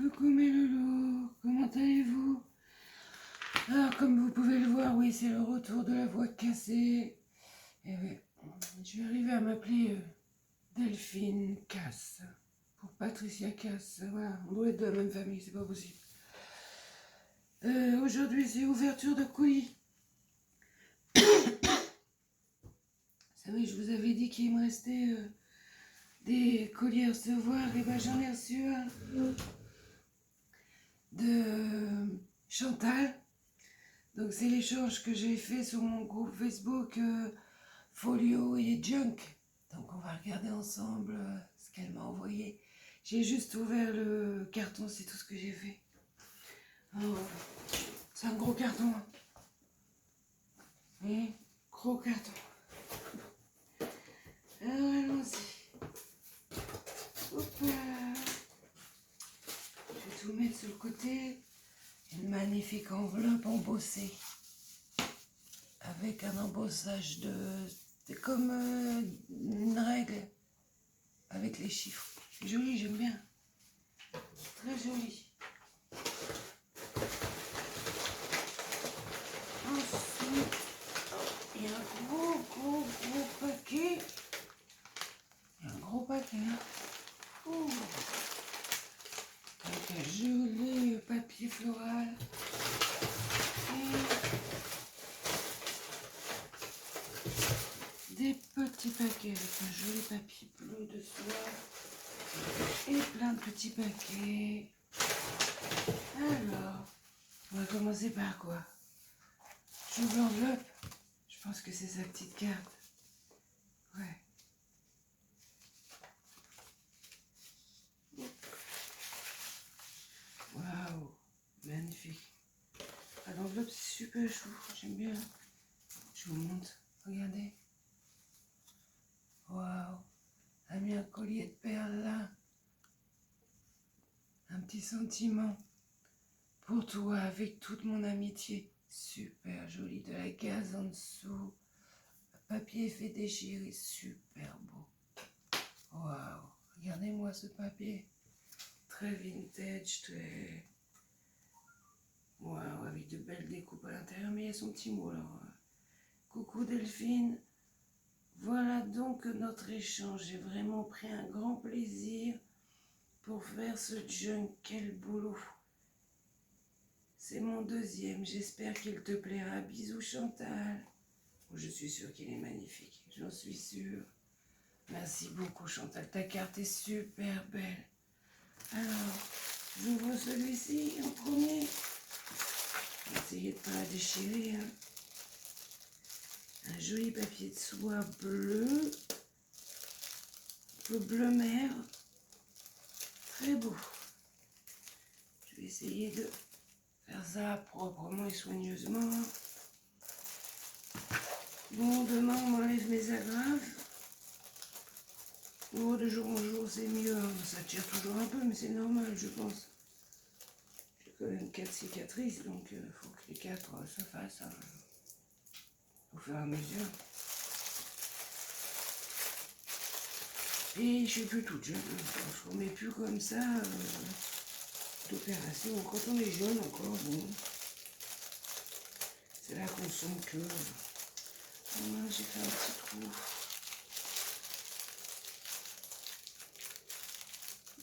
Coucou mes loulous, comment allez-vous? Alors comme vous pouvez le voir, oui c'est le retour de la voix cassée. Et oui, je vais arriver à m'appeler Delphine Casse. Pour Patricia Casse, voilà, on doit être de la même famille, c'est pas possible. Aujourd'hui c'est ouverture de colis. Vous savez, je vous avais dit qu'il me restait des colis à recevoir, et ben j'en ai reçu un de Chantal. Donc c'est l'échange que j'ai fait sur mon groupe Facebook Folio et Junk. Donc on va regarder ensemble ce qu'elle m'a envoyé. J'ai juste ouvert le carton, c'est tout ce que j'ai fait. Alors, c'est un gros carton. Oui, gros carton. Alors allons-y. Hop là. Je vais tout mettre sur le côté. Une magnifique enveloppe embossée. Avec un embossage c'est comme une règle avec les chiffres. C'est joli, j'aime bien. Très joli. Ensuite, il y a un gros paquet. Il y a un gros paquet. Hein. Oh. Avec un joli papier floral. Et des petits paquets avec un joli papier bleu de soie. Et plein de petits paquets. Alors, on va commencer par quoi? J'ouvre l'enveloppe. Je pense que c'est sa petite carte. Ouais. Waouh, magnifique. Ah, l'enveloppe c'est super chou, j'aime bien. Je vous montre, regardez. Waouh, elle a mis un collier de perles là. Un petit sentiment pour toi avec toute mon amitié. Super joli, de la gaze en dessous. Le papier fait déchirer, super beau. Waouh, regardez-moi ce papier. Très vintage, très... Waouh, avec de belles découpes à l'intérieur, mais il y a son petit mot alors. Coucou Delphine, voilà donc notre échange. J'ai vraiment pris un grand plaisir pour faire ce junk. Quel boulot! C'est mon deuxième, j'espère qu'il te plaira. Bisous Chantal. Je suis sûre qu'il est magnifique, j'en suis sûre. Merci beaucoup Chantal, ta carte est super belle. Alors, j'ouvre celui-ci en premier. Je vais essayer de ne pas la déchirer. Hein. Un joli papier de soie bleu. Un peu bleu mer. Très beau. Je vais essayer de faire ça proprement et soigneusement. Bon, demain on m'enlève mes agrafes. Oh, de jour en jour c'est mieux. Hein. Ça tire toujours un peu, mais c'est normal, je pense. J'ai quand même 4 cicatrices, donc il faut que les 4 se fassent. Hein. Au fur et à mesure. Et je suis plus toute jeune. Hein. On se remet plus comme ça d'opération. Quand on est jeune encore, bon. C'est là qu'on sent que... Voilà, j'ai fait un petit trou.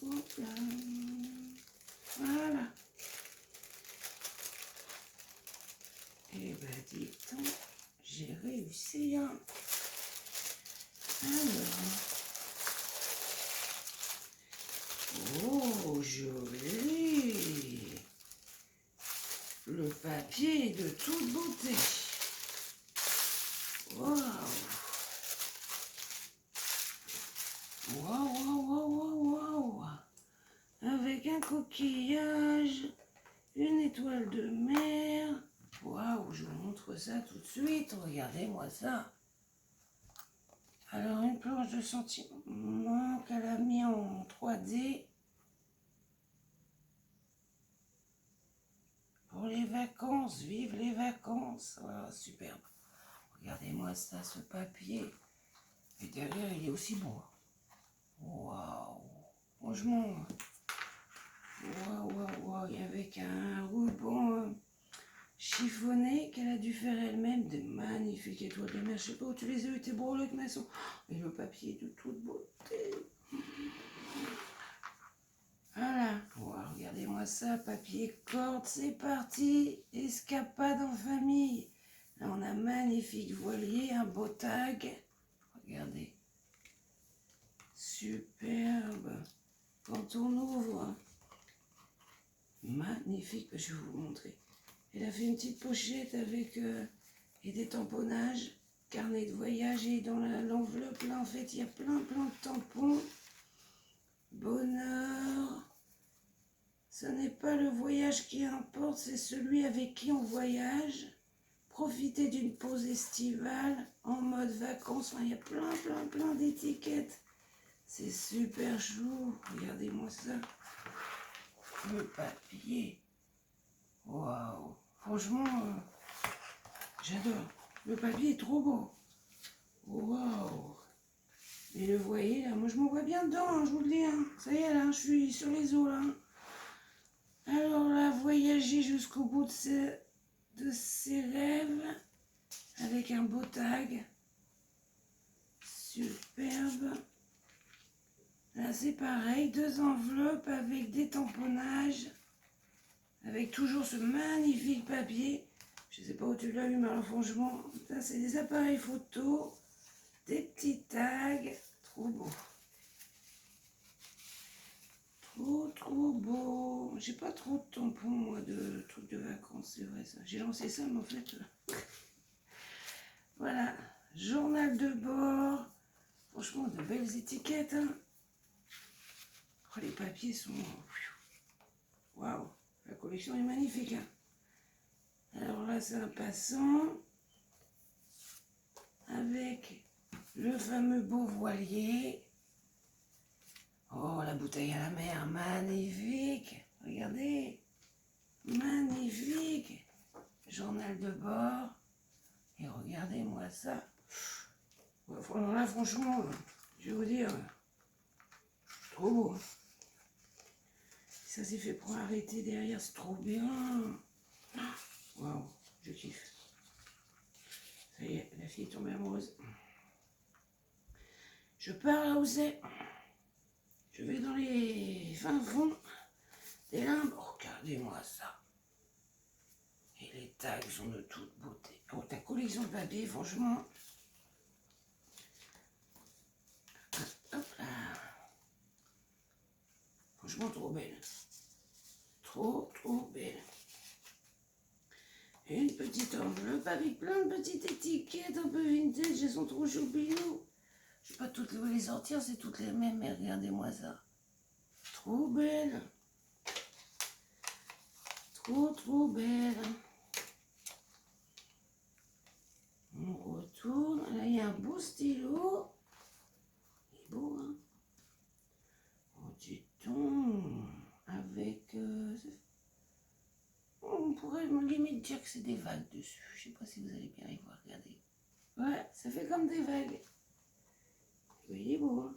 Hop là. Voilà. Et ben dis donc, j'ai réussi. Hein. Alors. Oh, joli. Le papier est de toute beauté. Waouh. Waouh, waouh, waouh, waouh, waouh. Avec un coquillage, une étoile de mer. Waouh, je vous montre ça tout de suite. Regardez-moi ça. Alors, une planche de sentiment qu'elle a mis en 3D. Pour les vacances, vive les vacances. Voilà, superbe. Regardez-moi ça, ce papier. Et derrière, il est aussi beau. Waouh. Franchement, waouh, avec un ruban chiffonné qu'elle a dû faire elle-même, des magnifiques étoiles de mer. Je sais pas où tu les as eu, tes breloques maçons. Et le papier de toute beauté. Voilà, wow, regardez-moi ça, papier corde, c'est parti, escapade en famille. Là on a un magnifique voilier, un beau tag, regardez, superbe, quand on ouvre, magnifique, je vais vous montrer. Elle a fait une petite pochette avec et des tamponnages, carnet de voyage, et dans l'enveloppe là en fait il y a plein de tampons. Bonheur. Ce n'est pas le voyage qui importe, c'est celui avec qui on voyage. Profitez d'une pause estivale en mode vacances. Enfin, il y a plein d'étiquettes. C'est super chou. Regardez-moi ça. Le papier. Waouh. Franchement, j'adore. Le papier est trop beau. Waouh. Et le voyez, là, moi je me vois bien dedans, hein, je vous le dis. Hein. Ça y est, là, je suis sur les eaux, là. Alors là, voyager jusqu'au bout de ses rêves avec un beau tag. Superbe. Là, c'est pareil, 2 enveloppes avec des tamponnages, avec toujours ce magnifique papier. Je ne sais pas où tu l'as eu, mais alors franchement, ça c'est des appareils photo, des petits tags, trop beau. Trop beau. J'ai pas trop de tampons, moi, de trucs de vacances, c'est vrai ça. J'ai lancé ça, mais en fait... Voilà. Journal de bord. Franchement, de belles étiquettes. Hein. Oh, les papiers sont... Waouh. La collection est magnifique. Hein. Alors là, c'est un passant. Avec le fameux beau voilier. Oh, la bouteille à la mer, magnifique. Regardez, magnifique. Journal de bord. Et regardez-moi ça. Ouais, là, franchement, je vais vous dire, trop beau. Ça s'est fait pour arrêter derrière, c'est trop bien. Waouh, je kiffe. Ça y est, la fille est tombée amoureuse. Je pars là où c'est. Je vais dans les fins fonds des limbes. Oh, regardez-moi ça. Et les tags sont de toute beauté. Oh, ta collection de papier, franchement. Hop là. Franchement, trop belle. Trop belle. Et une petite enveloppe avec plein de petites étiquettes un peu vintage. Elles sont trop choupinous. Je ne vais pas toutes les sortir, c'est toutes les mêmes, mais regardez-moi ça. Trop belle. Trop belle. On retourne. Là, il y a un beau stylo. Il est beau, hein. Oh, dis donc. Avec... on pourrait limite dire que c'est des vagues dessus. Je sais pas si vous allez bien y voir. Regardez. Ouais, ça fait comme des vagues. Oui, il est beau, hein.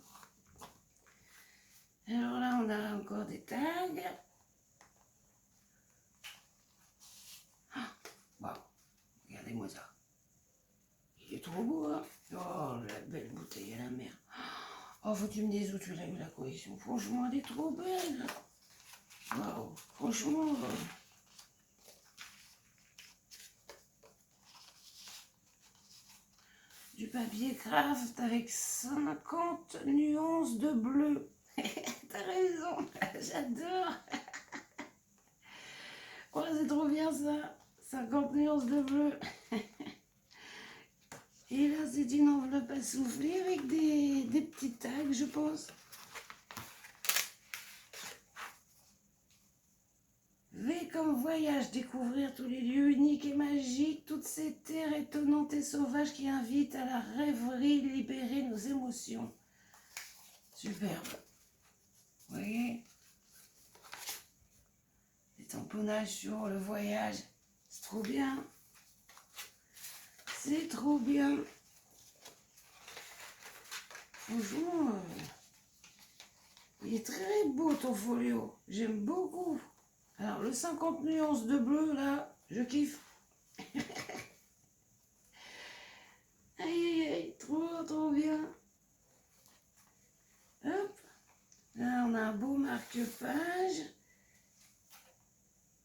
Alors là, on a encore des tags. Ah, waouh, regardez-moi ça. Il est trop beau, hein. Oh, la belle bouteille à la mer. Oh, faut que tu me dises où tu l'as eu, la collection. Franchement, elle est trop belle. Waouh, franchement... du papier craft avec 50 nuances de bleu. T'as raison, j'adore. Oh, c'est trop bien ça. 50 nuances de bleu. Et là, c'est une enveloppe à souffler avec des petits tags, je pense. V comme voyage, découvrir tous les lieux uniques et magiques, toutes ces terres étonnantes et sauvages qui invitent à la rêverie, libérer nos émotions. Superbe. Vous voyez? Des tamponnages sur le voyage. C'est trop bien. C'est trop bien. Franchement, il est très beau ton folio. J'aime beaucoup. Alors Alors, le 50 nuances de bleu, là, je kiffe. Aïe, aïe, aïe, trop, trop bien. Hop. Là, on a un beau marque-page.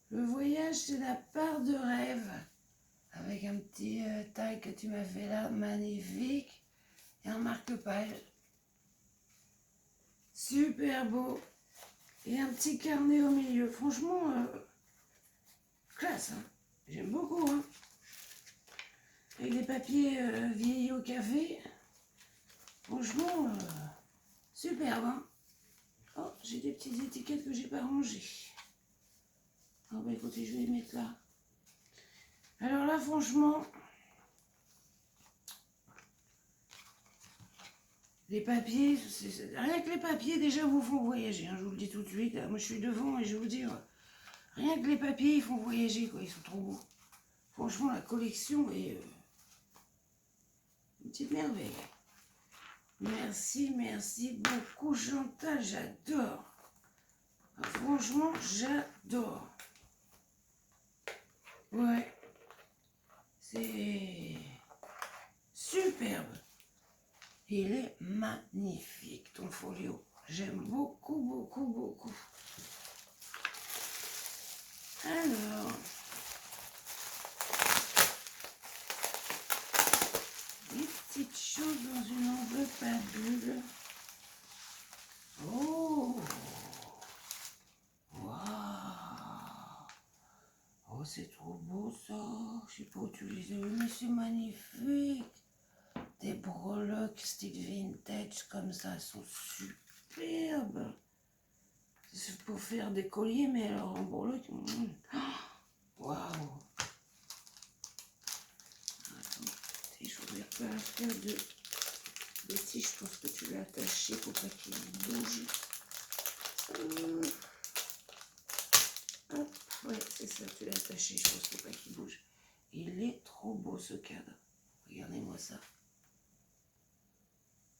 Le voyage, c'est la part de rêve. Avec un petit taille que tu m'as fait là, magnifique. Et un marque-page. Super beau. Et un petit carnet au milieu. Franchement, classe. Hein. J'aime beaucoup. Hein. Avec les papiers vieillis au café. Franchement, superbe. Hein. Oh, j'ai des petites étiquettes que j'ai pas rangées. Ah bah écoutez, je vais les mettre là. Alors là, franchement, les papiers, rien que les papiers déjà vous font voyager. Hein, je vous le dis tout de suite. Moi, je suis devant et je vais vous dire, rien que les papiers, ils font voyager, quoi. Ils sont trop beaux. Franchement, la collection est une petite merveille. Merci, merci beaucoup, Chantal. J'adore. Ah, franchement, j'adore. Ouais. C'est superbe. Il est magnifique, ton folio. J'aime beaucoup, beaucoup, beaucoup. Alors, des petites choses dans une enveloppe à bulles. Oh, waouh. Oh, c'est trop beau ça. Je sais pas où tu les as vus, mais c'est magnifique. Des breloques style vintage comme ça, elles sont superbes. C'est pour faire des colliers, mais alors en breloque. Waouh. Attends, si je voudrais pas faire de bêtises, je pense que tu l'as attaché pour pas qu'il bouge. Hop, ouais, c'est ça, tu l'as attaché, je pense pour pas qu'il bouge. Il est trop beau ce cadre. Regardez-moi ça.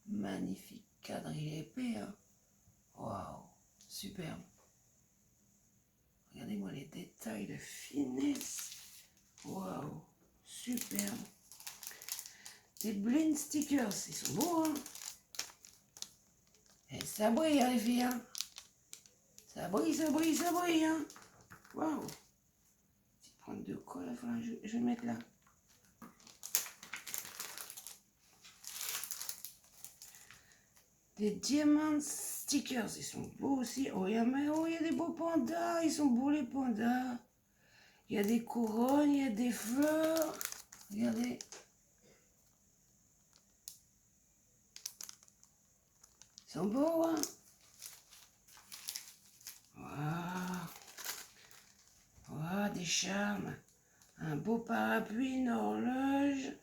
Magnifique cadre, il est épais, hein. Waouh, superbe. Regardez-moi les détails, la finesse. Waouh, superbe. Des blind stickers, ils sont beaux, hein. Et ça brille, hein, les filles, hein. Ça brille, ça brille, ça brille, hein. Waouh. Petite pointe de colle, enfin, je vais mettre là. Des diamant stickers, ils sont beaux aussi. Oh, il y a des beaux pandas, ils sont beaux les pandas. Il y a des couronnes, il y a des fleurs. Regardez. Ils sont beaux, hein. Waouh. Waouh, des charmes. Un beau parapluie, une horloge,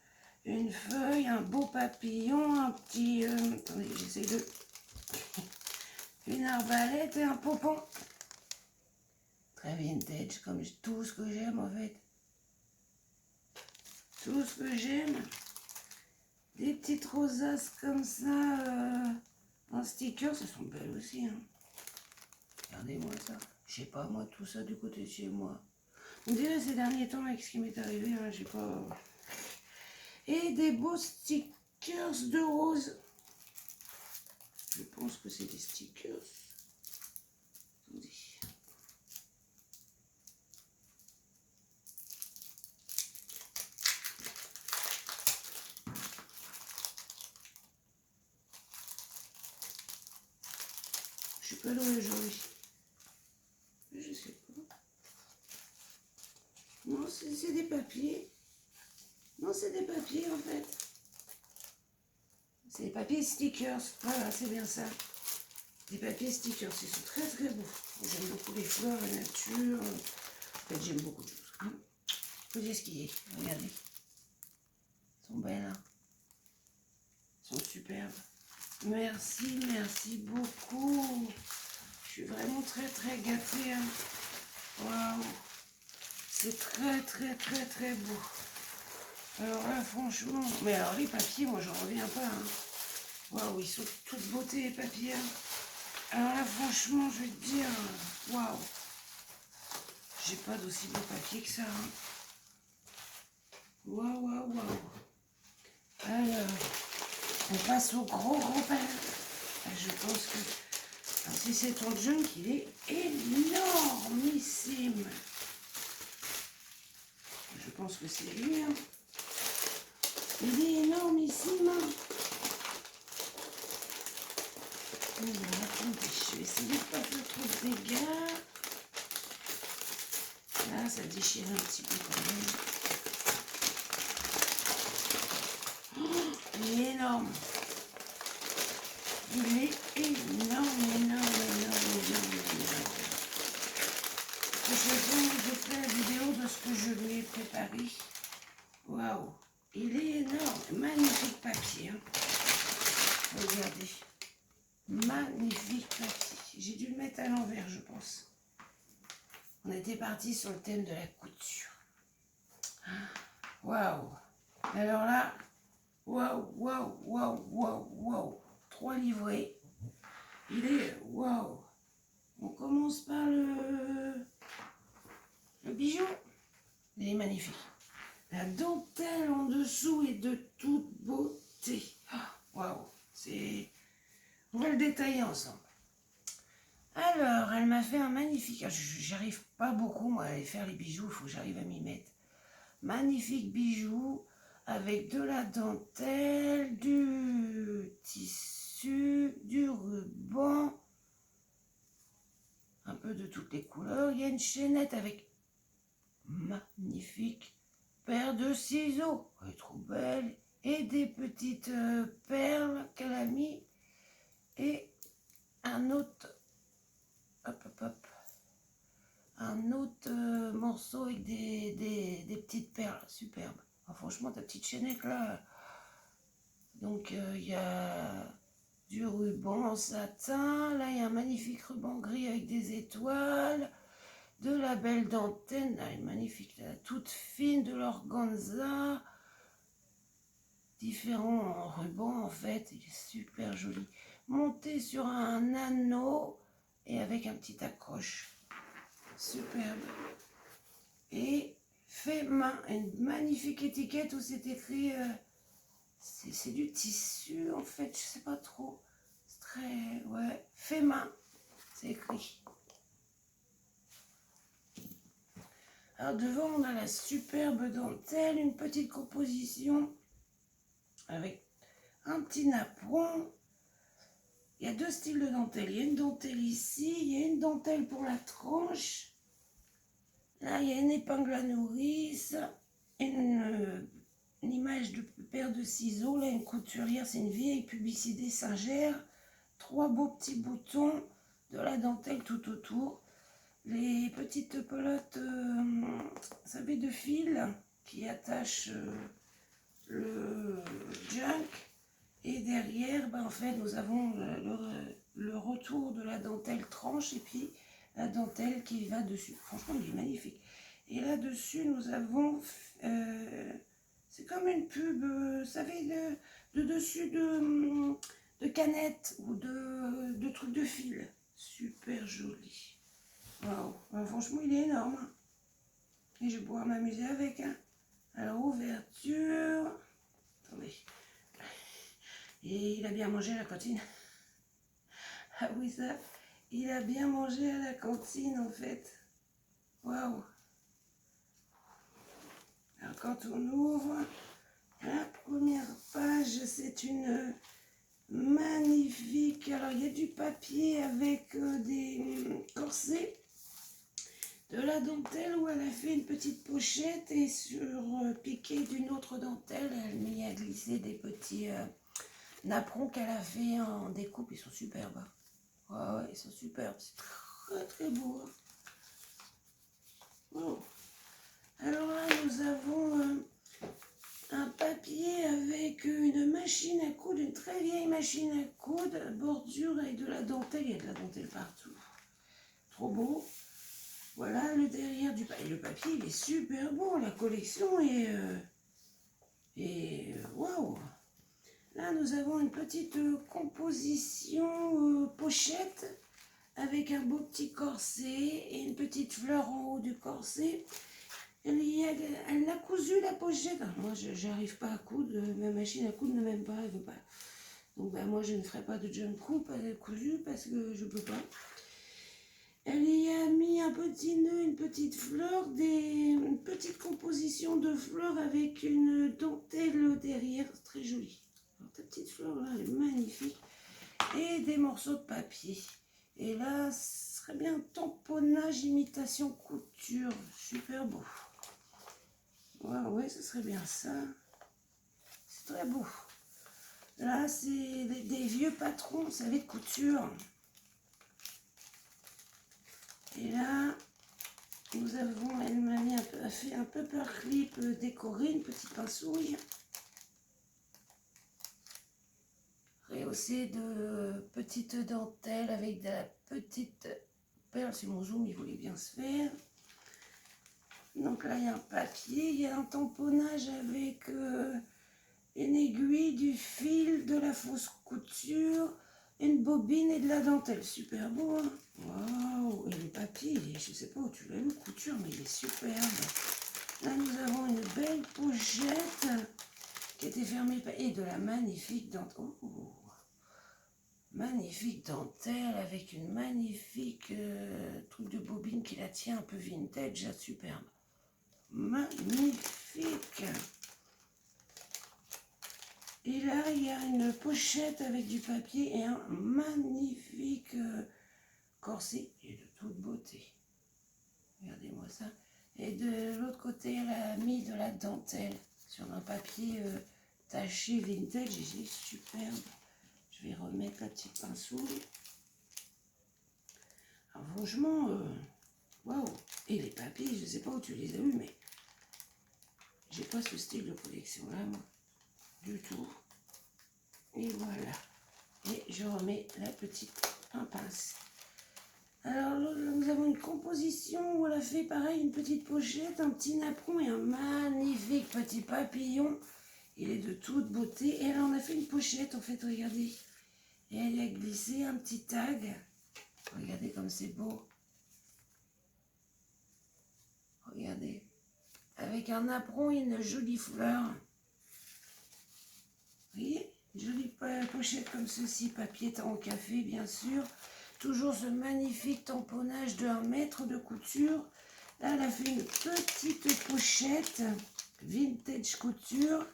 une feuille, un beau papillon, un petit... attendez, j'essaie de... une arbalète et un pompon. Très vintage, comme tout ce que j'aime en fait. Tout ce que j'aime. Des petites rosaces comme ça, en sticker, ça sont belles aussi. Hein. Regardez-moi ça. Je sais pas, moi, tout ça du côté de chez moi. On dirait ces derniers temps avec ce qui m'est arrivé, hein, je sais pas. Et des beaux stickers de rose. Je pense que c'est des stickers. Attendez. Je sais pas où aujourd'hui. Je sais pas. Non, c'est des papiers. Non, c'est des papiers en fait. C'est des papiers stickers. Voilà, c'est bien ça. Des papiers stickers. Ils sont très très beaux. J'aime beaucoup les fleurs, la nature. En fait, j'aime beaucoup de choses. Hein. Faut dire ce qu'il y a. Regardez. Ils sont belles. Hein. Ils sont superbes. Merci, merci beaucoup. Je suis vraiment très très gâtée. Hein. Waouh. C'est très très très très beau. Alors là, franchement... Mais alors les papiers, moi, j'en reviens pas. Hein. Waouh, ils sont toute beauté, les papiers. Hein. Alors là, franchement, je vais te dire... Waouh. J'ai pas d'aussi beau papier que ça. Hein. Waouh, waouh, waouh. Alors, on passe au gros pain. Je pense que si c'est ton junk, il est énormissime. Je pense que c'est lui. Hein. Il est énormissime. Attendez, je vais essayer de ne pas faire trop de dégâts. Là, ça déchire un petit peu quand même. Oh, il est énorme. Il est énorme. Prochaine fois, je fais la vidéo de ce que je lui ai préparé. Waouh, il est énorme. Magnifique papier. Hein. Regardez. Magnifique papier. J'ai dû le mettre à l'envers, je pense. On était parti sur le thème de la couture. Waouh. Alors là, waouh. 3 livrets. Il est waouh. On commence par le bijou. Il est magnifique. La dentelle en dessous est de toute beauté. Waouh. C'est... On va le détailler ensemble. Alors, elle m'a fait un magnifique... J'arrive pas beaucoup, moi, à faire les bijoux. Il faut que j'arrive à m'y mettre. Magnifique bijou avec de la dentelle, du tissu, du ruban, un peu de toutes les couleurs. Il y a une chaînette avec magnifique paire de ciseaux, elle est trop belle, et des petites perles qu'elle a mis, et un autre, un autre morceau avec des petites perles, superbe. Ah, franchement, ta petite chaînette là. Donc il y a du ruban en satin, là il y a un magnifique ruban gris avec des étoiles, de la belle dentelle, là, elle est magnifique, là, toute fine, de l'organza, différents rubans en fait, il est super joli, monté sur un anneau et avec un petit accroche, superbe, et fait main, une magnifique étiquette où c'est écrit, c'est du tissu en fait, je sais pas trop, c'est très, ouais, fait main, c'est écrit. Alors devant, on a la superbe dentelle, une petite composition avec un petit napperon. Il y a 2 styles de dentelle. Il y a une dentelle ici, il y a une dentelle pour la tranche. Là, il y a une épingle à nourrice, une image de paire de ciseaux. Là, une couturière, c'est une vieille publicité Singer. 3 beaux petits boutons, de la dentelle tout autour. Les petites pelotes, vous savez, de fil qui attachent le junk. Et derrière, en fait, nous avons le retour de la dentelle tranche et puis la dentelle qui va dessus. Franchement, il est magnifique. Et là-dessus, nous avons... c'est comme une pub, vous savez, de dessus de canettes ou de trucs de fil. Super joli. Waouh, franchement, il est énorme. Hein. Et je vais pouvoir m'amuser avec. Hein. Alors, ouverture. Attendez. Et il a bien mangé à la cantine. Ah oui, ça. Il a bien mangé à la cantine, en fait. Waouh. Alors, quand on ouvre, la première page, c'est une magnifique... Alors, il y a du papier avec des corsets. De la dentelle où elle a fait une petite pochette et sur piqué d'une autre dentelle, elle m'y a glissé des petits napperons qu'elle a fait en découpe. Ils sont superbes. Hein. Ouais, ils sont superbes. C'est très très beau. Hein. Oh. Alors là, nous avons un papier avec une machine à coudre, une très vieille machine à coudre, bordure avec de la dentelle. Il y a de la dentelle partout. Trop beau. Voilà le derrière du papier. Le papier, il est super beau. La collection est... waouh. Là, nous avons une petite composition pochette avec un beau petit corset et une petite fleur en haut du corset. Elle a cousu la pochette. Alors, moi, je n'arrive pas à coudre. Ma machine à coudre ne m'aime pas, elle veut pas. Donc, ben, moi, je ne ferai pas de jump coupe cousu parce que je peux pas. Elle y a mis un petit nœud, une petite fleur, une petite composition de fleurs avec une dentelle derrière, très jolie. Alors, ta petite fleur là, elle est magnifique. Et des morceaux de papier. Et là, ce serait bien tamponnage, imitation, couture. Super beau. Ouais, ce serait bien ça. C'est très beau. Là, c'est des vieux patrons, vous savez, de couture. Et là, nous avons, elle m'a fait un paperclip décoré, une petite pincouille. Rehaussé de petites dentelles avec de la petite perle. C'est mon zoom, il voulait bien se faire. Donc là, il y a un papier, il y a un tamponnage avec une aiguille, du fil, de la fausse couture, une bobine et de la dentelle. Super beau, hein. Waouh. Et le papier, je ne sais pas où tu l'as eu, couture, mais il est superbe. Là, nous avons une belle pochette qui était fermée et de la magnifique dentelle. Oh. Magnifique dentelle avec une magnifique truc de bobine qui la tient un peu vintage, superbe. Magnifique. Et là, il y a une pochette avec du papier et un magnifique corset. Et de toute beauté. Regardez-moi ça. Et de l'autre côté, elle a mis de la dentelle sur un papier taché vintage. Et c'est superbe. Je vais remettre la petite pinceau. Alors franchement, waouh. Et les papiers, je ne sais pas où tu les as eus, mais j'ai pas ce style de collection là, moi. Du tout. Et voilà. Et je remets la petite pince. Alors là, nous avons une composition où elle a fait pareil, une petite pochette, un petit napperon et un magnifique petit papillon. Il est de toute beauté. Et là, on a fait une pochette, en fait, regardez. Et elle a glissé un petit tag. Regardez comme c'est beau. Regardez. Avec un napperon et une jolie fleur. Vous voyez, une jolie pochette comme ceci, papier au café, bien sûr. Toujours ce magnifique tamponnage de 1 mètre de couture. Là, elle a fait une petite pochette vintage couture.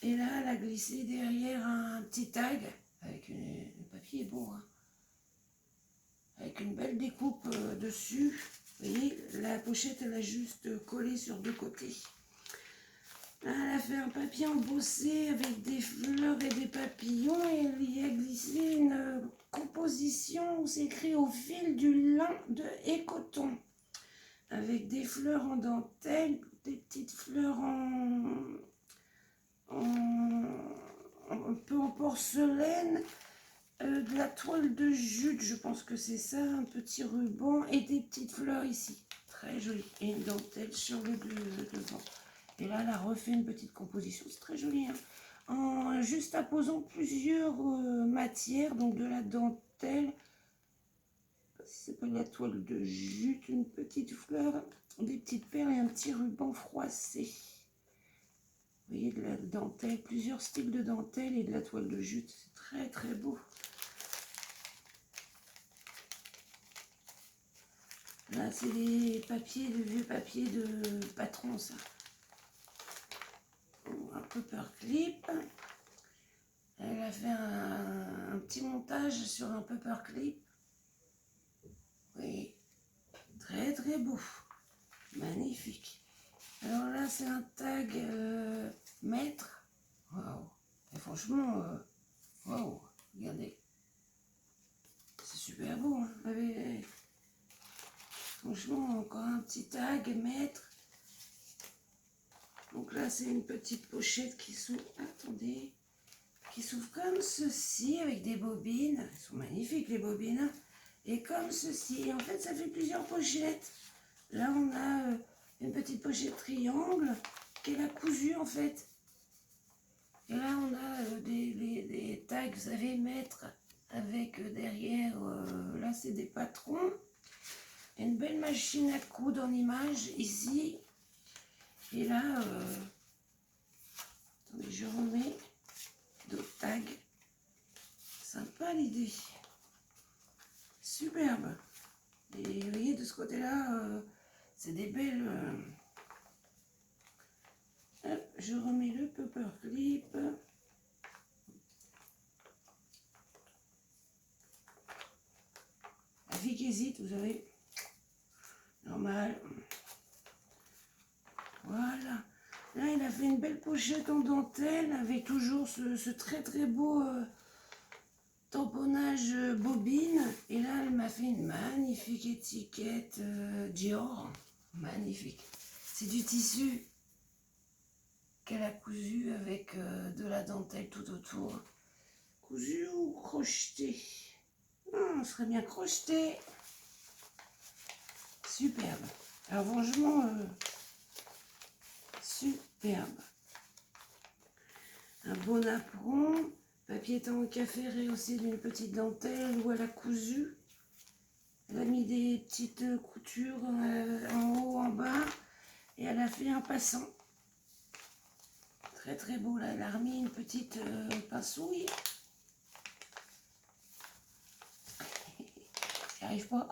Et là, elle a glissé derrière un petit tag. Avec le papier est beau, hein. Avec une belle découpe dessus. Vous voyez, la pochette, elle a juste collé sur 2 côtés. Là, elle a fait un papier embossé avec des fleurs et des papillons. Et elle y a glissé une composition où c'est écrit au fil du lin et coton. Avec des fleurs en dentelle, des petites fleurs un peu en porcelaine. De la toile de jute, je pense que c'est ça, un petit ruban et des petites fleurs ici, très joli, et une dentelle sur le devant. Et là, elle a refait une petite composition, c'est très joli, hein, en juste apposant plusieurs matières, donc de la dentelle, c'est pas la toile de jute, une petite fleur, des petites perles et un petit ruban froissé. Vous voyez, de la dentelle, plusieurs styles de dentelle et de la toile de jute, c'est très très beau. Là, c'est des papiers, de vieux papiers de patron, ça. Un paperclip. Elle a fait un petit montage sur un paperclip. Oui, très très beau. Magnifique. Alors là, c'est un tag maître. Waouh. Et franchement, waouh, regardez. C'est super beau, hein. Franchement, encore un petit tag maître. Donc là, c'est une petite pochette qui s'ouvre. Attendez. Qui s'ouvre comme ceci avec des bobines. Elles sont magnifiques, les bobines. Hein. Et comme ceci. Et en fait, ça fait plusieurs pochettes. Là, on a une petite pochette triangle qu'elle a cousue, en fait. Et là, on a des tags, vous savez, maître avec derrière, là c'est des patrons. Une belle machine à coudre en image ici. Et là, attendez, je remets d'autres tags. Sympa l'idée. Superbe. Et vous voyez, de ce côté-là, c'est des belles... Hop, je remets le paperclip. La fille qui hésite, vous savez. Normal. Voilà. Là, il a fait une belle pochette en dentelle avec toujours ce très très beau tamponnage bobine. Et là, elle m'a fait une magnifique étiquette Dior. Magnifique. C'est du tissu qu'elle a cousu avec de la dentelle tout autour. Cousu ou crocheté? On serait bien crocheté. Superbe. Alors franchement, superbe. Un bon napperon, papier temps café rehaussé d'une petite dentelle où elle a cousu. Elle a mis des petites coutures en haut, en bas, et elle a fait un passant. Très très beau, là, elle a remis une petite pincouille. J'y arrive pas.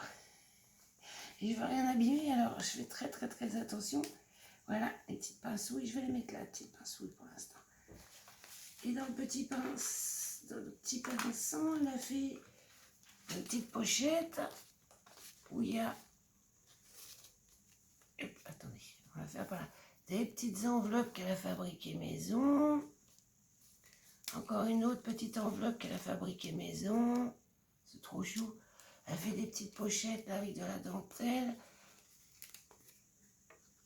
Et je veux rien abîmer, alors je fais très très très attention. Voilà, les petites pincouilles, je vais les mettre là, petites pincouilles pour l'instant. Et dans le petit pinceau, elle a fait une petite pochette où il y a... Hop, attendez, on va faire par là. Des petites enveloppes qu'elle a fabriquées maison. Encore une autre petite enveloppe qu'elle a fabriquée maison. C'est trop chou. Elle fait des petites pochettes là, avec de la dentelle.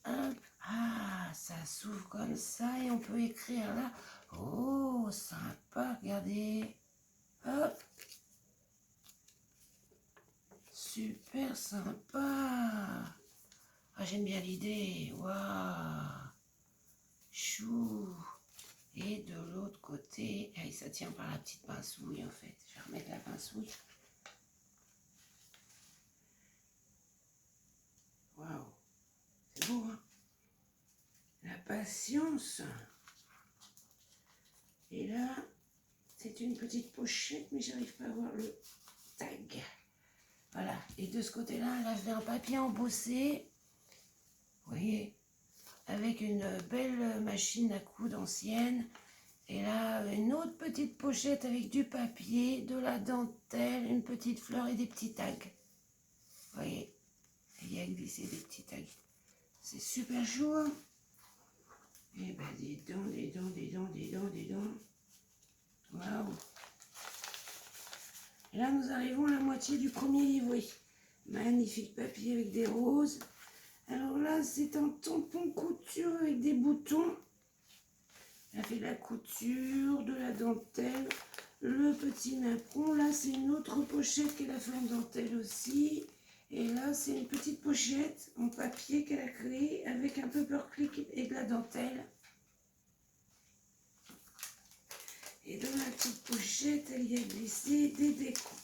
Hop. Ah, ça s'ouvre comme ça et on peut écrire là. Oh, sympa, regardez. Hop. Super sympa. Ah, j'aime bien l'idée. Waouh. Chou. Et de l'autre côté, ah, ça tient par la petite pincouille en fait. Je vais remettre la pincouille. Waouh. C'est beau, hein? La patience. Et là, c'est une petite pochette, mais j'arrive pas à voir le tag. Voilà. Et de ce côté-là, elle a fait un papier embossé. Vous voyez, avec une belle machine à coudre ancienne. Et là, une autre petite pochette avec du papier, de la dentelle, une petite fleur et des petits tags. Vous voyez, il y a glissé des petits tags. C'est super chaud, hein? Eh ben, dis donc, dis donc, dis donc, dis donc, dis donc. Waouh! Et là, nous arrivons à la moitié du premier livret. Magnifique papier avec des roses. Alors là, c'est un tampon couture avec des boutons. Elle a fait de la couture, de la dentelle, le petit napperon. Là, c'est une autre pochette qu'elle a fait en dentelle aussi. Et là, c'est une petite pochette en papier qu'elle a créée avec un paperclip et de la dentelle. Et dans la petite pochette, elle y a glissé des découpes.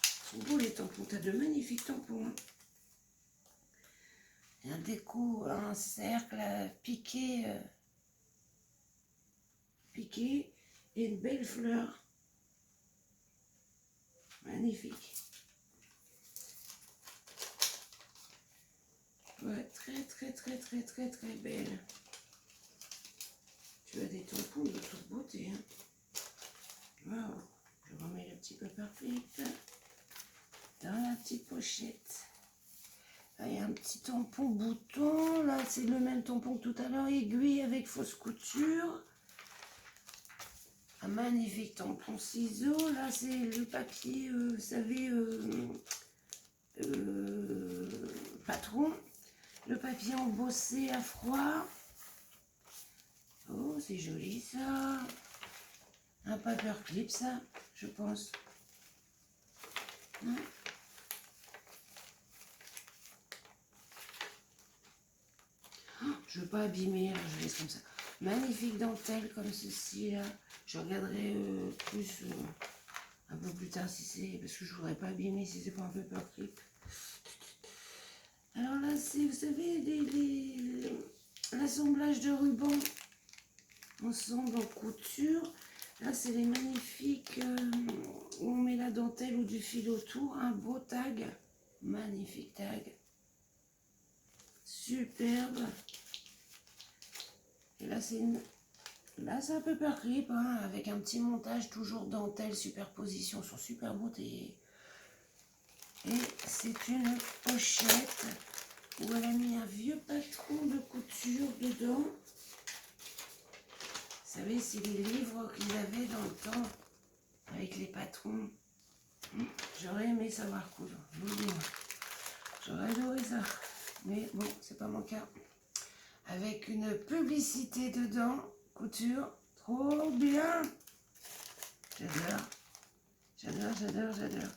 Ils sont beaux les tampons, t'as de magnifiques tampons. Hein. Un déco, un cercle piqué, piqué et une belle fleur. Magnifique. Ouais, très très très très très très belle. Tu as des tampons de toute beauté. Hein. Waouh. Je remets le petit paperclip dans la petite pochette. Là, il y a un petit tampon bouton. Là, c'est le même tampon que tout à l'heure. Aiguille avec fausse couture. Un magnifique tampon ciseaux. Là, c'est le papier, vous savez, patron. Le papier embossé à froid. Oh, c'est joli ça. Un paperclip, ça, je pense. Hein? Oh, je ne veux pas abîmer, alors je laisse comme ça. Magnifique dentelle comme ceci là. Je regarderai plus un peu plus tard si c'est... Parce que je voudrais pas abîmer si c'est pas un paperclip. Alors là, c'est, vous savez, l'assemblage de rubans ensemble en couture. Là, c'est les magnifiques où on met la dentelle ou du fil autour. Un beau tag. Magnifique tag. Superbe. Et là, c'est une... Là, c'est un paperclip, hein, avec un petit montage, toujours dentelle, superposition, sont super beaux. Et c'est une pochette où elle a mis un vieux patron de couture dedans. Vous savez, c'est les livres qu'ils avaient dans le temps, avec les patrons. J'aurais aimé savoir coudre, je vous le dis. J'aurais adoré ça. Mais bon, c'est pas mon cas. Avec une publicité dedans, couture, trop bien. J'adore. J'adore, j'adore, j'adore.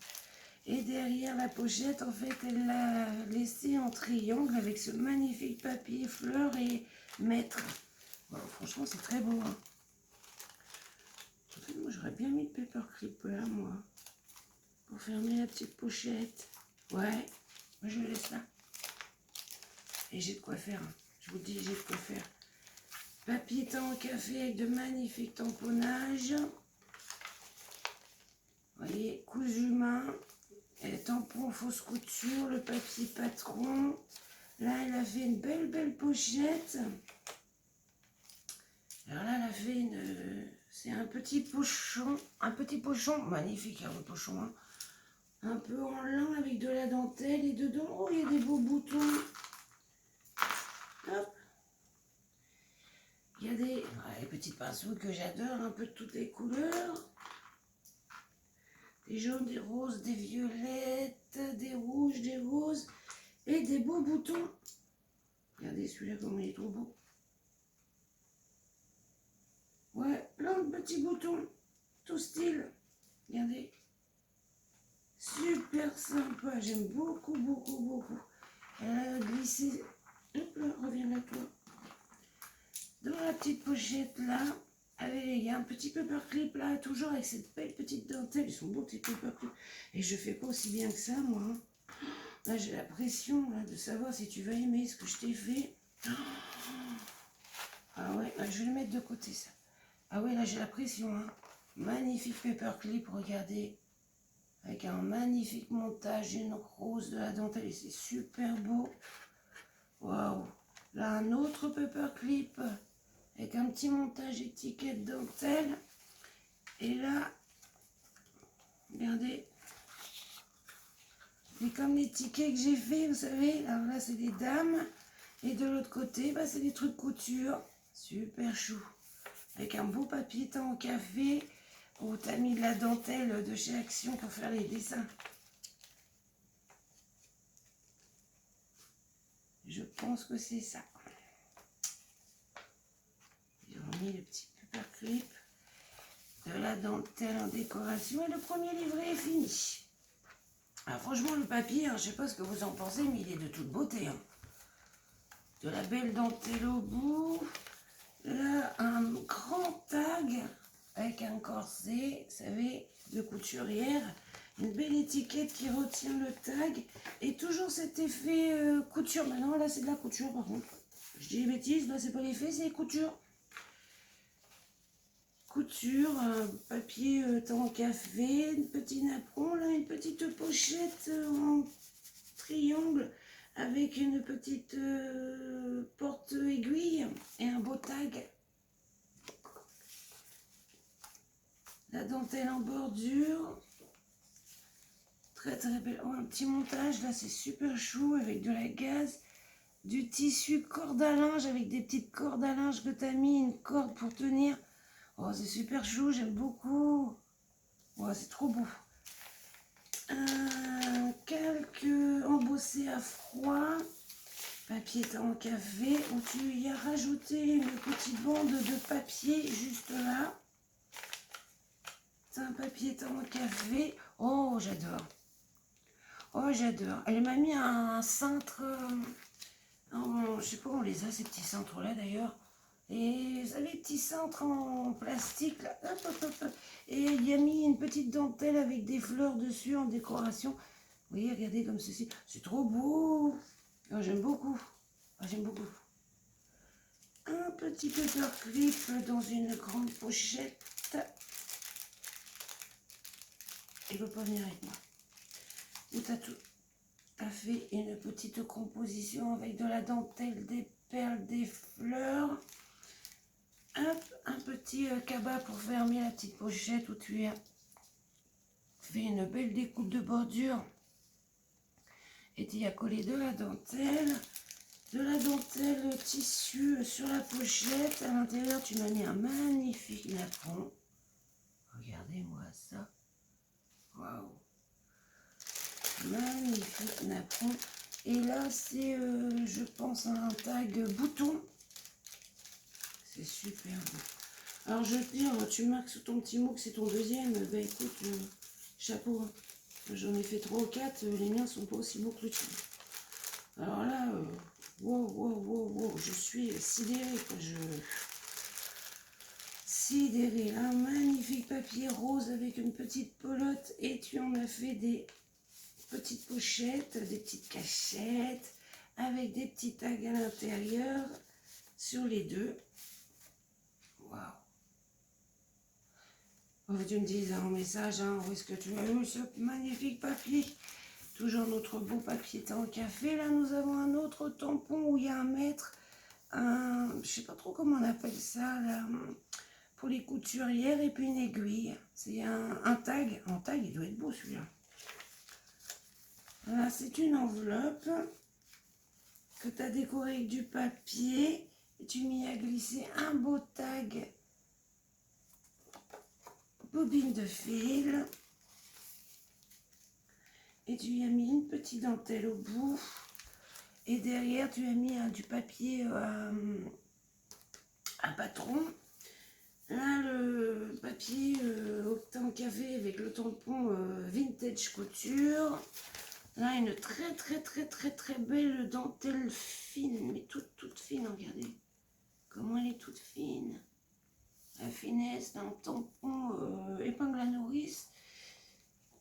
Et derrière la pochette, en fait, elle l'a laissé en triangle avec ce magnifique papier fleurs et maître. Bon, franchement, c'est très beau. Hein. En fait, moi, j'aurais bien mis le paperclip là, moi. Pour fermer la petite pochette. Ouais, moi, je le laisse là. Et j'ai de quoi faire. Hein. Je vous dis, j'ai de quoi faire. Papier teint au café avec de magnifiques tamponnages. Vous voyez, cousu main. Tampon fausse couture, le papier patron. Là, elle a fait une belle pochette. Alors là, elle a fait une... C'est un petit pochon. Magnifique, hein, le pochon. Hein. Un peu en lin avec de la dentelle. Et dedans, oh, il y a des beaux boutons. Hop. Il y a des petites pinceaux que j'adore, un peu de toutes les couleurs. Des jaunes, des roses, des violettes, des rouges, des roses et des beaux boutons. Regardez celui-là comme il est trop beau. Ouais, plein de petits boutons, tout style. Regardez. Super sympa, j'aime beaucoup. Elle a glissé. Hop là, reviens là toi. Dans la petite pochette là. Allez, il y a un petit paperclip là, toujours avec cette belle petite dentelle. Ils sont beaux ces paperclips. Et je fais pas aussi bien que ça, moi. Là, j'ai la pression là, de savoir si tu vas aimer ce que je t'ai fait. Ah ouais, je vais le mettre de côté ça. Ah ouais, là j'ai la pression. Hein. Magnifique paperclip, regardez. Avec un magnifique montage, une rose de la dentelle. Et c'est super beau. Waouh. Là, un autre paperclip. Avec un petit montage étiquette dentelle. Et là, regardez. C'est comme les tickets que j'ai fait, vous savez. Alors là, c'est des dames. Et de l'autre côté, bah, c'est des trucs couture. Super chou. Avec un beau papier teint au café. Où tu as mis de la dentelle de chez Action pour faire les dessins. Je pense que c'est ça. J'ai remis le petit paperclip. De la dentelle en décoration. Et le premier livret est fini. Ah, franchement, le papier, hein, je sais pas ce que vous en pensez, mais il est de toute beauté. Hein. De la belle dentelle au bout. Là, un grand tag avec un corset, vous savez, de couturière. Une belle étiquette qui retient le tag. Et toujours cet effet couture. Maintenant, là, c'est de la couture, par contre. Je dis des bêtises, là, c'est pas l'effet, c'est couture. Couture, un papier teint au café, un petit napperon, là, une petite pochette en triangle avec une petite porte-aiguille et un beau tag. La dentelle en bordure. Très belle. Oh, un petit montage, là, c'est super chou avec de la gaze. Du tissu corde à linge avec des petites cordes à linge que tu as mis, une corde pour tenir. Oh, c'est super chou, j'aime beaucoup. Oh, c'est trop beau. Calque embossé à froid. Papier teint au café. Où tu y as rajouté une petite bande de papier juste là. C'est un papier teint au café. Oh, j'adore. Oh, j'adore. Elle m'a mis un cintre. Je sais pas où on les a, ces petits cintres là d'ailleurs. Et vous savez, petit cintre en plastique, là, hop, hop, hop, hop. Et il y a mis une petite dentelle avec des fleurs dessus en décoration. Vous voyez, regardez comme ceci. C'est trop beau. Oh, j'aime beaucoup. Oh, j'aime beaucoup. Un petit paperclip dans une grande pochette. Il ne veut pas venir avec moi. Où t'as tout. T'as fait une petite composition avec de la dentelle, des perles, des fleurs. Un petit cabas pour fermer la petite pochette où tu as fait une belle découpe de bordure. Et tu y as collé de la dentelle tissu sur la pochette. À l'intérieur, tu m'as mis un magnifique napperon. Regardez-moi ça. Waouh! Magnifique napperon. Et là, c'est, je pense, un tag bouton. C'est super beau. Alors, je veux te dire, tu marques sur ton petit mot que c'est ton deuxième. Ben écoute, chapeau. J'en ai fait 3 ou 4. Les miens sont pas aussi beaux que le tien. Alors là, wow, je suis sidérée, quoi. Sidérée. Un magnifique papier rose avec une petite pelote. Et tu en as fait des petites pochettes, des petites cachettes, avec des petits tags à l'intérieur, sur les deux. Waouh! Oh, tu me dis en message, hein, où est-ce que tu as eu ce magnifique papier? Toujours notre beau papier temps café. Là, nous avons un autre tampon où il y a un mètre, je sais pas trop comment on appelle ça, là, pour les couturières, et puis une aiguille. C'est un tag. Un tag, il doit être beau celui-là. Voilà, c'est une enveloppe que tu as décorée avec du papier. Et tu m'y as glissé un beau tag bobine de fil. Et tu y as mis une petite dentelle au bout. Et derrière, tu as mis du papier à patron. Là, le papier octant café avec le tampon vintage couture. Là, une très belle dentelle fine, mais toute fine, regardez. Comment elle est toute fine. La finesse d'un tampon épingle à nourrice.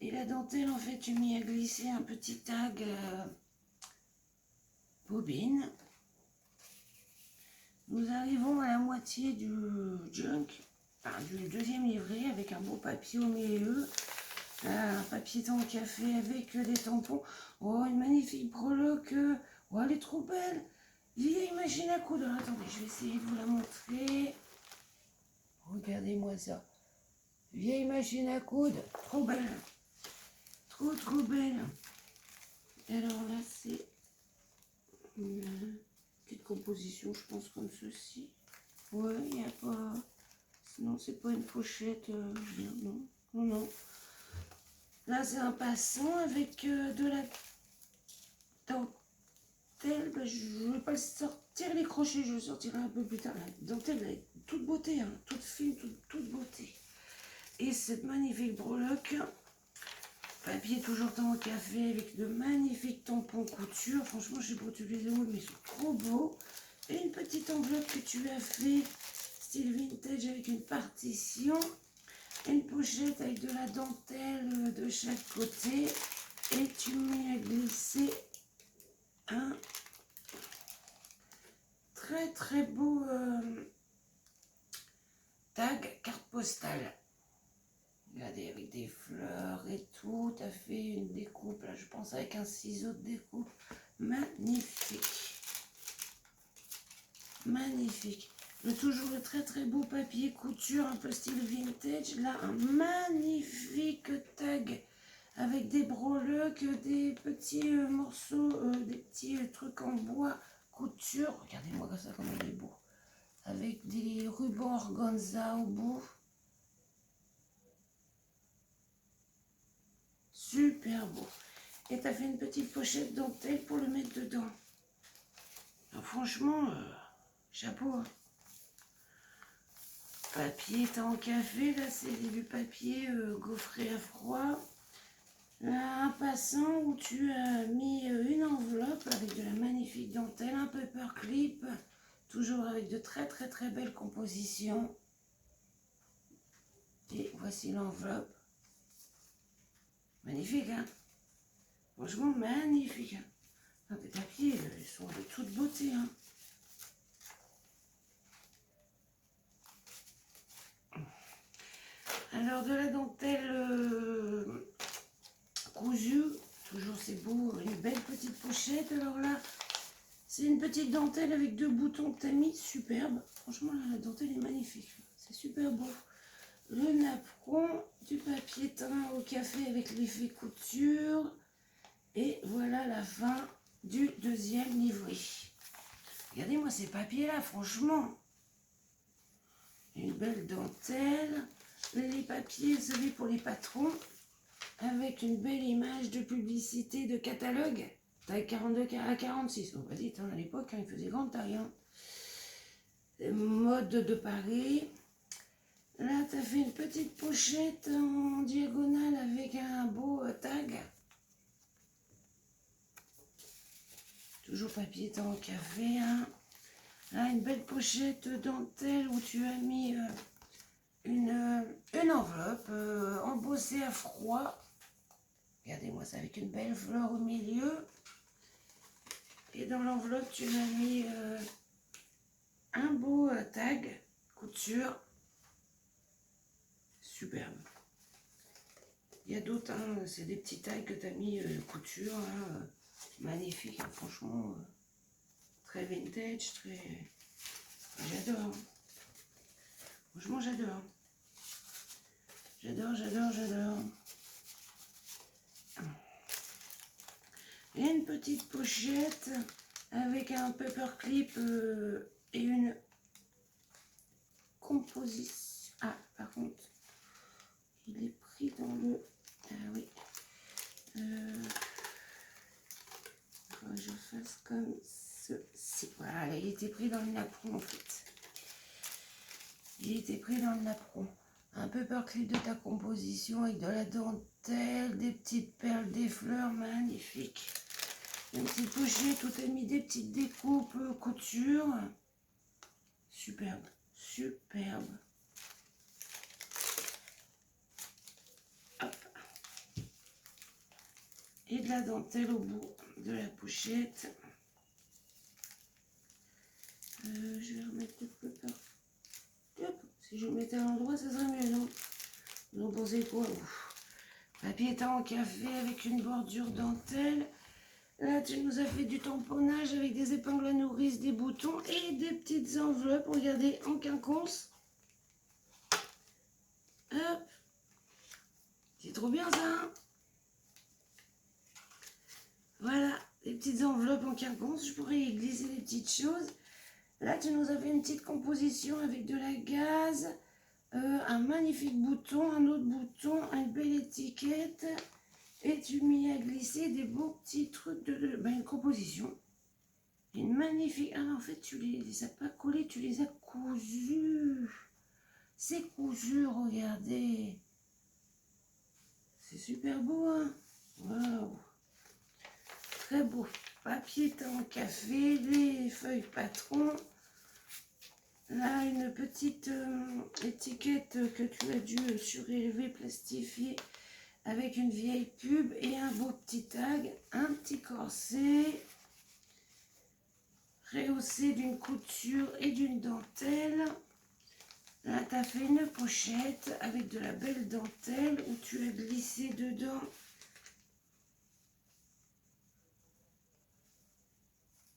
Et la dentelle, en fait, tu m'y as glissé un petit tag bobine. Nous arrivons à la moitié du junk, enfin, du deuxième livret, avec un beau papier au milieu. Un papier temps café avec des tampons. Oh, une magnifique breloque. Oh, elle est trop belle. Vieille machine à coudre. Attendez, je vais essayer de vous la montrer. Regardez-moi ça. Vieille machine à coudre. Trop belle. Trop belle. Alors là, c'est une petite composition, je pense, comme ceci. Ouais, il n'y a pas... Sinon, c'est pas une pochette. Non. Là, c'est un passant avec de la dentelle. Ben, je ne vais pas sortir les crochets, je le sortirai un peu plus tard. La dentelle, elle est toute beauté, hein, toute fine, toute beauté. Et cette magnifique breloque, papier toujours temps café avec de magnifiques tampons couture. Franchement, je sais pas où tu les as, mais ils sont trop beaux. Et une petite enveloppe que tu as fait style vintage avec une partition. Une pochette avec de la dentelle de chaque côté. Et tu m'y as glissé un très beau tag carte postale. Regardez, avec des fleurs et tout. Tu as fait une découpe, là, je pense, avec un ciseau de découpe. Magnifique. Magnifique. Toujours le très beau papier couture, un peu style vintage. Là, un magnifique tag avec des breloques, des petits morceaux, des petits trucs en bois couture. Regardez-moi ça, comme il est beau. Avec des rubans organza au bout. Super beau. Et tu as fait une petite pochette dentelle pour le mettre dedans. Alors, franchement, chapeau. Papier temps café, là c'est du papier gaufré à froid. Là, un passant où tu as mis une enveloppe avec de la magnifique dentelle, un paperclip, toujours avec de très belles compositions. Et voici l'enveloppe. Magnifique, hein? Franchement, magnifique. Hein? Les papiers, ils sont de toute beauté, hein? Alors, de la dentelle cousue, toujours c'est beau, une belle petite pochette. Alors là, c'est une petite dentelle avec 2 boutons que tu as mis, superbe. Franchement, la dentelle est magnifique, c'est super beau. Le napperon, du papier teint au café avec l'effet couture. Et voilà la fin du 2e livret. Regardez-moi ces papiers-là, franchement. Une belle dentelle. Les papiers, vous savez, pour les patrons, avec une belle image de publicité de catalogue, taille 42 à 46. On va dire, à l'époque, hein, il faisait grande taille. Hein. Mode de Paris. Là, tu as fait une petite pochette en diagonale avec un beau tag. Toujours papier teint au café. Hein. Là, une belle pochette dentelle où tu as mis une enveloppe embossée à froid. Regardez-moi ça avec une belle fleur au milieu. Et dans l'enveloppe, tu m'as mis un beau tag couture. Superbe. Il y a d'autres, hein, c'est des petits tags que tu as mis couture. Hein, magnifique, hein, franchement. Très vintage, très... J'adore. Franchement, j'adore. J'adore. Et une petite pochette avec un paperclip et une composition. Ah, par contre, il est pris dans le... Ah oui. Faut que je fasse comme ceci. Voilà, il était pris dans le napperon en fait. Il était pris dans le napperon. Un paperclip de ta composition avec de la dentelle, des petites perles, des fleurs, magnifiques. Une petite pochette où tu as mis des petites découpes couture. Superbe, superbe. Hop. Et de la dentelle au bout de la pochette. Je vais remettre le paper. Hop. Si je le mettais à l'endroit, ça serait mieux, non? Vous en pensez quoi? Papier teint en café avec une bordure dentelle. Là, tu nous as fait du tamponnage avec des épingles à nourrice, des boutons et des petites enveloppes. Regardez, en quinconce. Hop. C'est trop bien, ça, hein? Voilà, des petites enveloppes en quinconce. Je pourrais y glisser des petites choses. Là, tu nous as fait une petite composition avec de la gaze, un magnifique bouton, un autre bouton, une belle étiquette. Et tu m'y as glissé des beaux petits trucs une composition. Une magnifique... Ah, en fait, tu les as pas collés, tu les as cousus. C'est cousu, regardez. C'est super beau, hein? Waouh! Très beau. Papier teint en café, les feuilles patron. Là, une petite étiquette que tu as dû surélever, plastifier avec une vieille pub et un beau petit tag, un petit corset rehaussé d'une couture et d'une dentelle. Là, tu as fait une pochette avec de la belle dentelle où tu as glissé dedans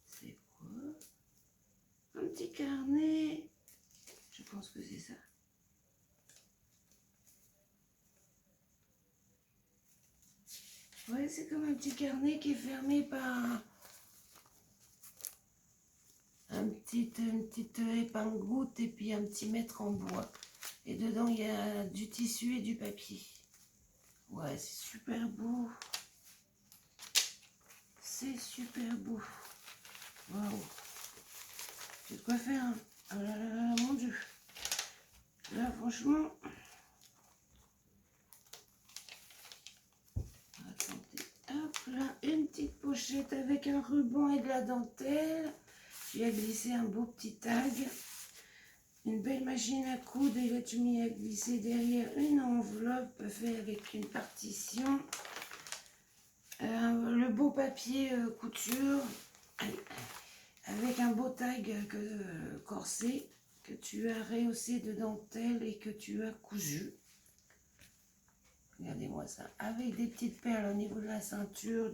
c'est quoi? Un petit carnet. Je pense que c'est ça. Ouais, c'est comme un petit carnet qui est fermé par une petite épingle goutte et puis un petit mètre en bois. Et dedans, il y a du tissu et du papier. Ouais, c'est super beau. C'est super beau. Waouh. J'ai de quoi faire, hein. Oh là là là, mon Dieu. Là, franchement... Attendez. Hop là, une petite pochette avec un ruban et de la dentelle. tu y as glissé un beau petit tag, une belle machine à coudre, et là tu m'y as glissé derrière une enveloppe faite avec une partition, le beau papier couture, avec un beau tag corsé que tu as rehaussé de dentelle et que tu as cousu. Regardez-moi ça, avec des petites perles au niveau de la ceinture,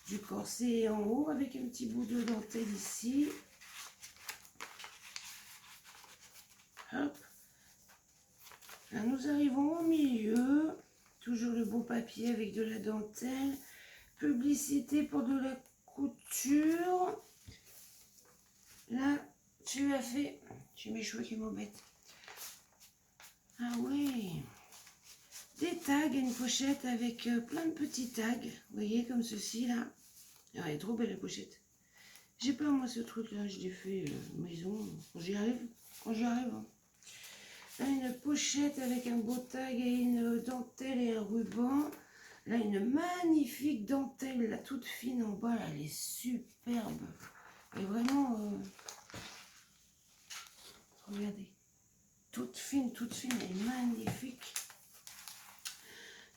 du corset en haut, avec un petit bout de dentelle ici. Hop. Là, nous arrivons au milieu, toujours le beau papier avec de la dentelle, publicité pour de la couture. Là, tu as fait, j'ai mes cheveux qui m'embêtent. Ah oui, des tags, une pochette avec plein de petits tags, vous voyez, comme ceci là. Ah, elle est trop belle la pochette. J'ai pas moi ce truc là, je l'ai fait maison, quand j'y arrive, hein. Là, une pochette avec un beau tag et une dentelle et un ruban. Là, une magnifique dentelle, là, toute fine en bas, là, elle est superbe. Et vraiment, regardez, toute fine, elle est magnifique.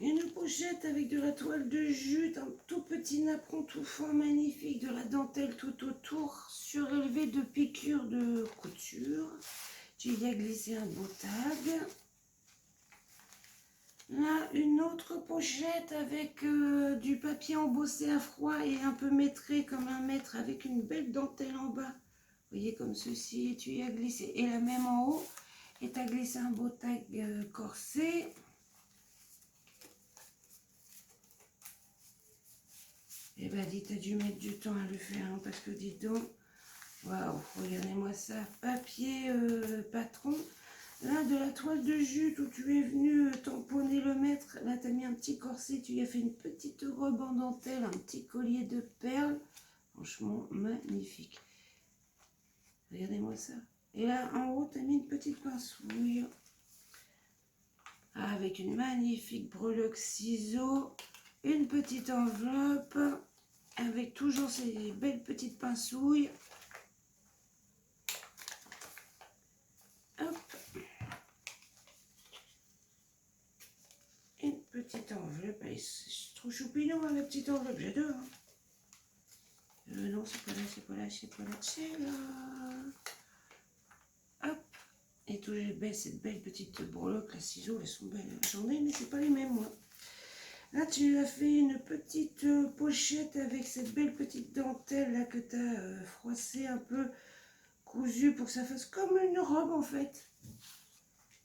Une pochette avec de la toile de jute, un tout petit napperon tout fin, magnifique, de la dentelle tout autour, surélevé de piqûres de couture. Tu y as glissé un beau tag. Là, une autre pochette avec du papier embossé à froid et un peu mètré comme un mètre, avec une belle dentelle en bas. Vous voyez, comme ceci, et tu y as glissé. Et la même en haut, et tu as glissé un beau tag corsé. Eh ben, dis, tu as dû mettre du temps à le faire, hein, parce que dis donc, waouh, regardez-moi ça, papier patron. Là, de la toile de jute où tu es venu tamponner le mètre. Là, tu as mis un petit corset, tu y as fait une petite robe en dentelle, un petit collier de perles. Franchement, magnifique. Regardez-moi ça. Et là, en haut, tu as mis une petite pincouille. Avec une magnifique breloque ciseaux. Une petite enveloppe. Avec toujours ces belles petites pincouilles. Hop. Une petite enveloppe. C'est trop choupinou, hein, la petite enveloppe. J'adore. Hein. Non, c'est pas là, c'est là. Hop. Et toutes cette belle petite breloque, la ciseaux, elles sont belles. J'en ai, mais c'est pas les mêmes, moi. Là, tu as fait une petite pochette avec cette belle petite dentelle là que tu as froissée un peu, cousue pour que ça fasse comme une robe en fait.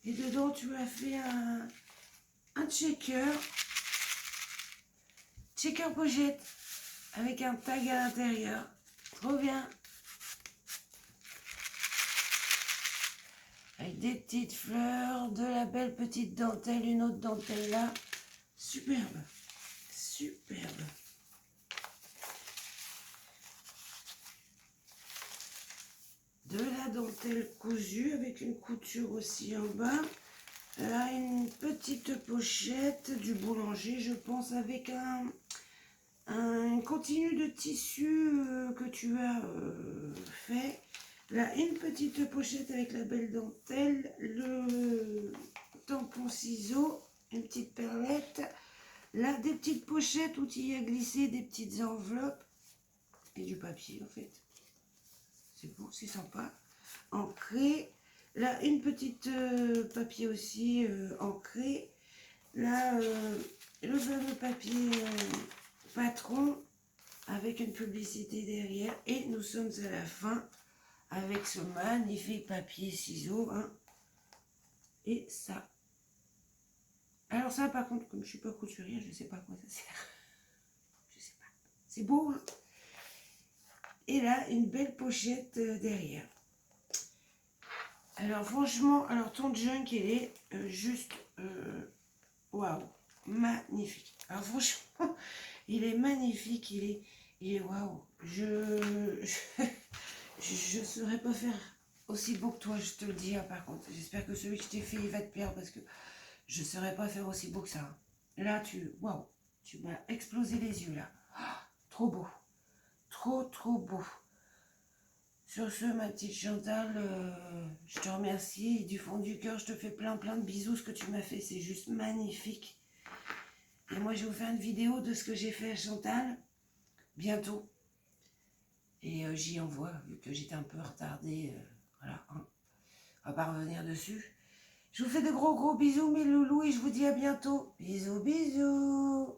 Et dedans, tu as fait un checker pochette avec un tag à l'intérieur. Trop bien. Avec des petites fleurs, de la belle petite dentelle, une autre dentelle là. Superbe. Superbe. De la dentelle cousue avec une couture aussi en bas. Là, une petite pochette du boulanger, je pense, avec un continu de tissu que tu as fait. Là, une petite pochette avec la belle dentelle, le tampon ciseau, une petite perlette. Là, des petites pochettes où tu y as glissé des petites enveloppes et du papier, en fait. C'est beau, c'est sympa. Ancré. Là, une petite papier aussi ancré. Là, le fameux papier patron avec une publicité derrière. Et nous sommes à la fin avec ce magnifique papier ciseaux. Hein. Et ça. Alors ça, par contre, comme je ne suis pas couturière, je ne sais pas à quoi ça sert. Je sais pas. C'est beau, hein. Et là, une belle pochette derrière. Alors franchement, alors ton junk, il est juste waouh, magnifique. Alors franchement, il est magnifique, il est waouh. Je saurais pas faire aussi beau que toi, je te le dis. Hein, par contre, j'espère que celui que je t'ai fait, il va te plaire parce que je saurais pas faire aussi beau que ça. Là, waouh, tu m'as explosé les yeux là. Oh, trop beau, trop beau. Sur ce, ma petite Chantal, je te remercie du fond du cœur. Je te fais plein de bisous. Ce que tu m'as fait, c'est juste magnifique. Et moi, je vais vous faire une vidéo de ce que j'ai fait à Chantal, bientôt. Et j'y envoie, vu que j'étais un peu retardée. Voilà, hein. On va pas revenir dessus. Je vous fais de gros bisous, mes loulous, et je vous dis à bientôt. Bisous, bisous.